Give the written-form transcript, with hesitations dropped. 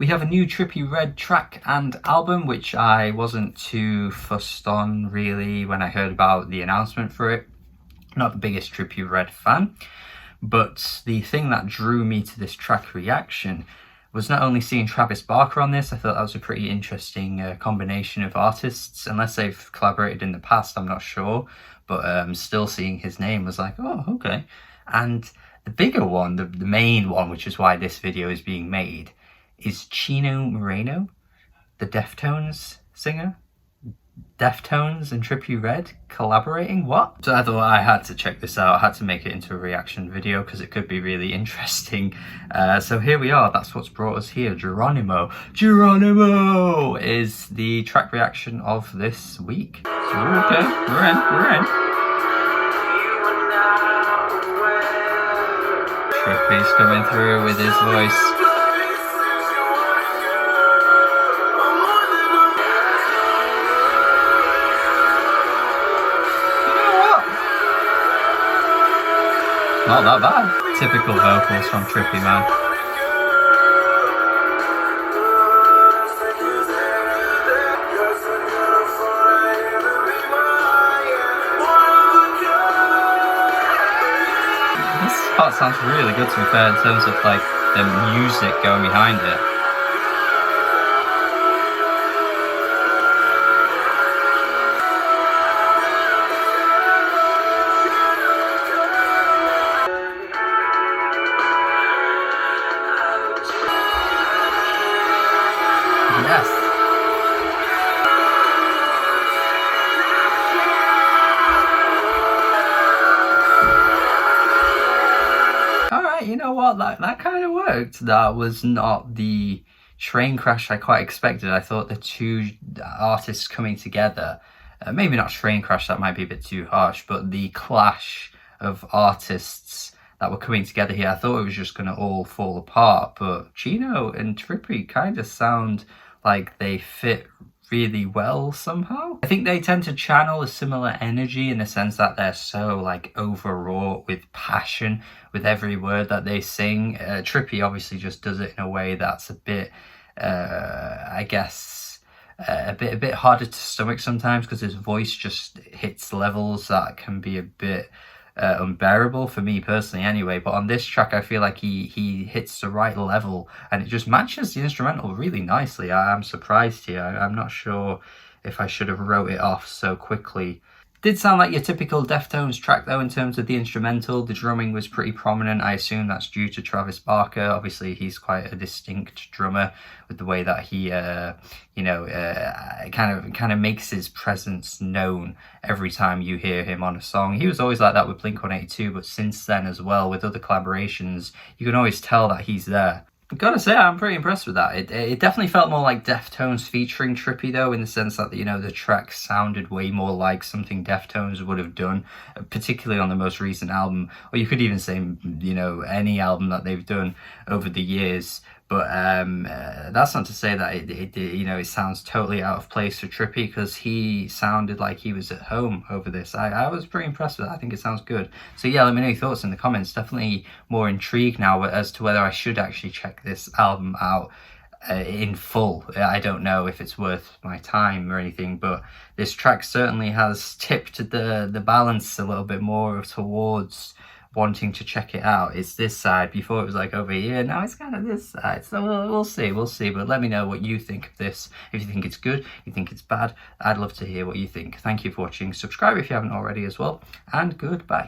We have a new Trippie Redd track and album, which I wasn't too fussed on really when I heard about the announcement for it. Not the biggest Trippie Redd fan, but the thing that drew me to this track reaction was not only seeing Travis Barker on this. I thought that was a pretty interesting combination of artists. Unless they've collaborated in the past, I'm not sure, but still seeing his name was like, oh, okay. And the bigger one, the main one, which is why this video is being made, is Chino Moreno, the Deftones singer. Deftones and Trippie Redd collaborating? What? So I thought I had to check this out. I had to make it into a reaction video because it could be really interesting. So here we are. That's what's brought us here. Geronimo. Geronimo is the track reaction of this week. So, okay, we're in. Trippie's coming through with his voice. Not that bad. Typical vocals from Trippie, man. This part sounds really good, to be fair, in terms of like the music going behind it. Yes. Alright, you know what? That kind of worked. That was not the train crash I quite expected. I thought the two artists coming together, maybe not train crash, that might be a bit too harsh, but the clash of artists that were coming together here, I thought it was just going to all fall apart. But Chino and Trippie kind of sound like they fit really well somehow. I think they tend to channel a similar energy in the sense that they're so like overwrought with passion with every word that they sing. Trippie obviously just does it in a way that's a bit, I guess, a bit harder to stomach sometimes because his voice just hits levels that can be a bit unbearable for me personally anyway. But on this track I feel like he hits the right level and it just matches the instrumental really nicely. I'm surprised here. I'm not sure if I should have wrote it off so quickly. Did sound like your typical Deftones track though in terms of the instrumental. The drumming was pretty prominent. I assume that's due to Travis Barker. Obviously he's quite a distinct drummer with the way that he kind of makes his presence known every time you hear him on a song. He was always like that with Blink-182, but since then as well with other collaborations you can always tell that he's there. I've got to say, I'm pretty impressed with that. It definitely felt more like Deftones featuring Trippie though, in the sense that, you know, the track sounded way more like something Deftones would have done, particularly on the most recent album, or you could even say, you know, any album that they've done over the years. But that's not to say that it sounds totally out of place for Trippie, because he sounded like he was at home over this. I was pretty impressed with that. I think it sounds good. So yeah, let me know your thoughts in the comments. Definitely more intrigued now as to whether I should actually check this album out in full. I don't know if it's worth my time or anything, but this track certainly has tipped the balance a little bit more towards wanting to check it out. It's this side. Before it was like over here, now it's kind of this side. So we'll see, but let me know what you think of this. If you think it's good, you think it's bad, I'd love to hear what you think. Thank you for watching. Subscribe if you haven't already as well, and goodbye.